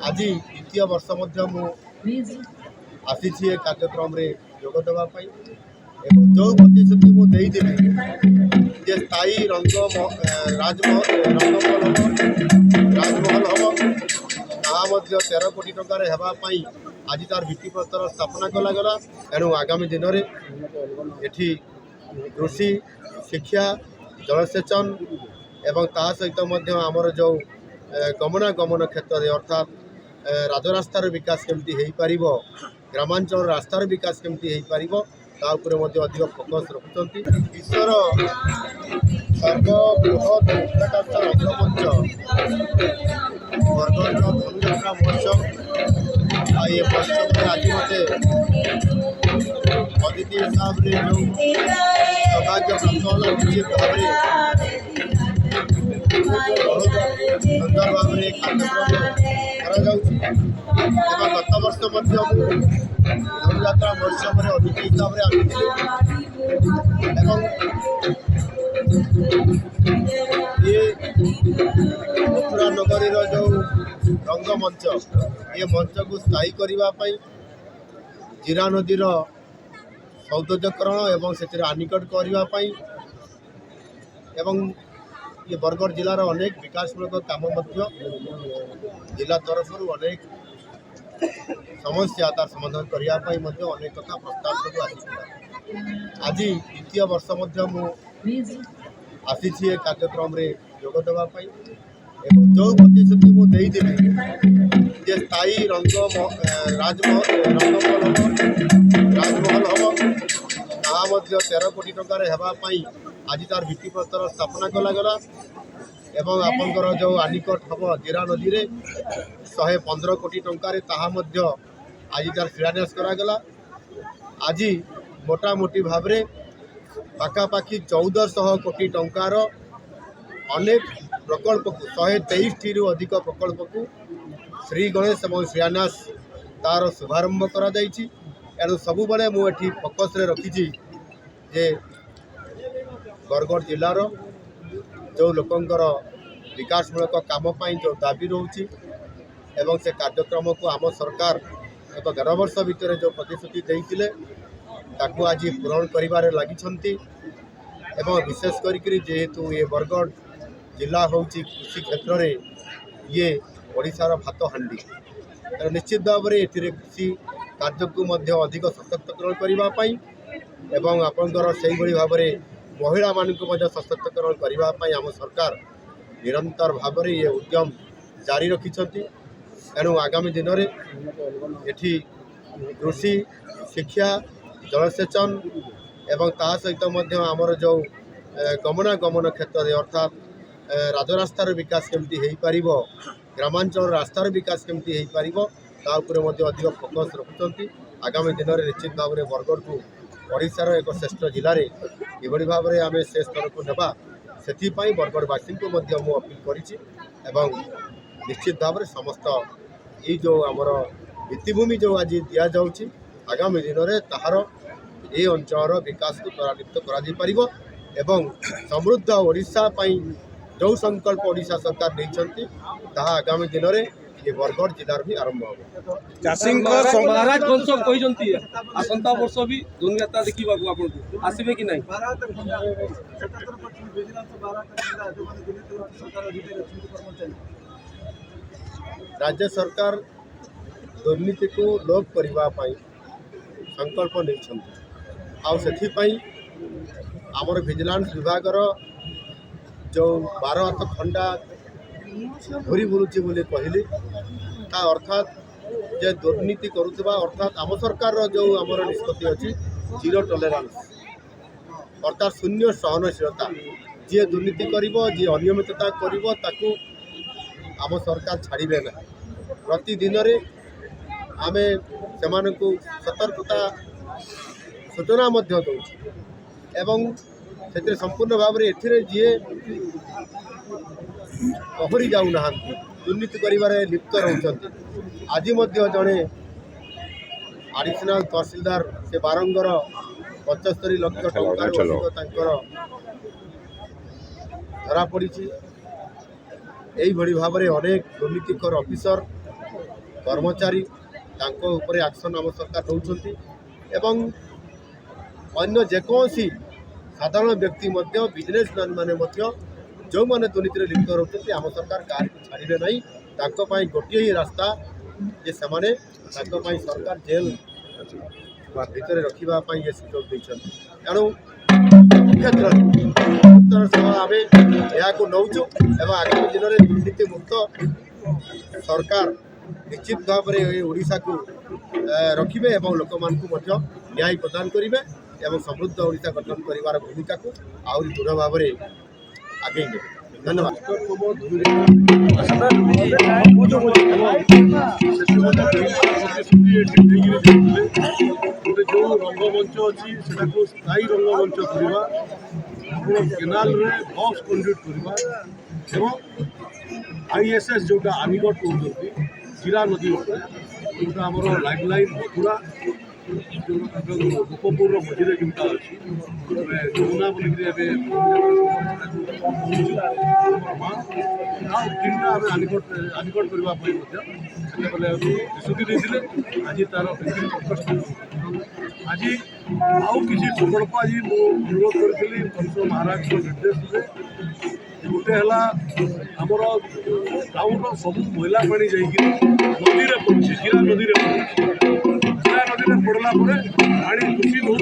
आज द्वितीय वर्ष आसी कार्यक्रम रे जोग देवाई जो प्रतिश्रुति मुझे स्थायी राजमहल हम 13 कोटी टकर होगापी आज तार भित्तिप्रस्तर स्थापना कलागला। एणु आगामी दिन में ये कृषि शिक्षा जलसेचन एवं ता सहित आमर जो गमनागमन क्षेत्र में अर्थात राजरास्तार विकास केमती हो पार ग्रामांचल रास्तार विकास केमती हो पार अधिक फोकस रखुंट। विश्वर सर्वबृहत उच्चाकांक्षा रंगमंच बरगढ़ धनुଯାତ୍ରା महोत्सव ये महोत्सव में आज मते अतिथि हिसाब से जो सौभाग्य प्राप्त होला निश्चित भाव सुंदर भाव में कार्यक्रम गत वर्ष धनुଯାତ୍ରା महोत्सव में अतिथि हिसाब से ये मथुरा नगरी जो रंगमंच ये मंच को स्थायी करने जीरा नदीर सौंदर्यकरण एवं से आनिकट करने ये बरगढ़ जिलार अनेक विकासमूलक काम जिला तरफ अनेक समस्या तार समाधान करने अनेक कथा प्रस्ताव सब आज द्वितीय वर्ष आसी कार्यक्रम रे जोग देवाई जो प्रतिश्रुति मुझे स्थायी राजमहल हम 13 कोटी टकर होगापी आज तार भित्तिप्रस्तर स्थापना कलागला। एवं आपंकर जो आनिकट हम जीरा नदी में 115 कोटी टंकार आज तार शिलान्यास करागला। आज मोटामोटी भाव में पाखापाखि 1400 कोटी टंकार अनेक प्रकल्प को 123 टी अधिक प्रकल्प को श्री गणेश और शिलान्यास तार शुभारंभ करा जाइछि। एणु सबुबले मुझे फोकस रे रखी जे बरगढ़ जिलार जो लोकंकर विकासमूलक काम जो दाबी रोचे एवं से कार्यक्रम को आम सरकार गत 11 वर्ष भितर जो प्रतिश्रुति देते ताकू आज पूरण कर लगी। विशेष करके जेहेतु ये बरगढ़ जिला हूँ कृषि क्षेत्र में ये ओडिशार भात हांडी निश्चित भाव में कृषि कार्य को अधिक सशक्तकरण करने एवं आपंकर से भाव में महिला मानक सशक्तकरण करने आम सरकार निरंतर भाव में ये उद्यम जारी रखिंट। एणु आगामी दिन में ये कृषि शिक्षा जलसेचन एवं ता सहित आमर जो गमनागमन क्षेत्र में अर्थात राजरास्तार विकास केमती हो पार ग्रामांचल रास्तार विकास केमती हो पार अधिक फोकस रखुंट। आगामी दिन में निश्चित भाव में बरगढ़ को ओडिशार एक श्रेष्ठ जिले में किभली भाव में आम से स्तर को नेबा से बरगढ़वासी को अपील करी निश्चित भाव में समस्त ये जो आमर भित्तिभूमि जो आज दि जाऊँगी आगामी दिन में ताहार ये अंचल विकास को त्वरान्वित कर समृद्ध ओडिशा जो संकल्प ओडिशा सरकार नहीं आगामी दिन में ये बरगढ़ जिलार भी आरंभ हो महाराज कंस कहते आसंता वर्ष भी धनुଯାत्रा देखा आसबे कि नहीं राज्य सरकार दुर्नीति को लोप करने संकल्प नहीं आमर विजिलेंस विभाग जो 12 हाथ खंडा घूरी बुलूची बोली कहली ता अर्थात जे दुर्नीति करुवा अर्थात आम सरकार जो आमर निष्पत्ति अच्छी जीरो टॉलरेंस अर्थात शून्य सहनशीलता जी दुर्नीति जी अनियमितता ताकू आम सरकार छाड़े ना प्रतिदिन आम से सतर्कता सूचना दौर एवं से संपूर्ण भाव में जी पहरी जाऊना दुर्नीति कर लिप्त रोचंती आज जड़े आडिशनाल तहसीलदार से बारंगर 75 लाख टंकार धरा पड़ी। यही भाव में अनेक दुर्नीतिकर अफिसर कर्मचारी तांको उपरे एक्शन आम सरकार नौछंती एवं अन्य जेकोसी साधारण व्यक्ति मध्य बिजनेसमैन माने मध्य जो माने दुर्नीति लिप्त रहते आम सरकार कार को छाड़े नहीं तांको पाई गोटे ही रास्ता जे समाने तांको पाई सरकार जेल भितर रखिबा पाई ये सुजोग दैछंती तेणु क्षेत्र उत्तर सह आम यहाँ नौचु एवं आगामी दिन में दुर्नीति मुक्त सरकार निश्चित भाव में ओडिशा को रखिबे एवं लोक मानकु न्याय प्रदान करिबे एवं समृद्ध ओडिशा गठन करिवार भूमिका को आउरी दृढ़ भाव में आगे नेबे। गोटे जो रंगमंच अच्छी से स्थायी रंगमंच करवा केनाल बक्स कंडक्ट करवा आईएसएस जोटा आनिकट कहते जीरा नदी जोटा आम लाइफ लाइन मथुरा गोपपुर मझे जोटा अच्छी यमुना बोलिक तीनटा आम आनिकट करने निष्पत्ति नहीं आज तार आज आउ किसी प्रकल्प आज अनुरोध करी कंस महाराज निर्देश गोटे है आमर टाउन सब मैला पानी जाकि नदी में पड़े जीरा नदी में पड़े जीरा नदी में पड़ला पानी दूषित हो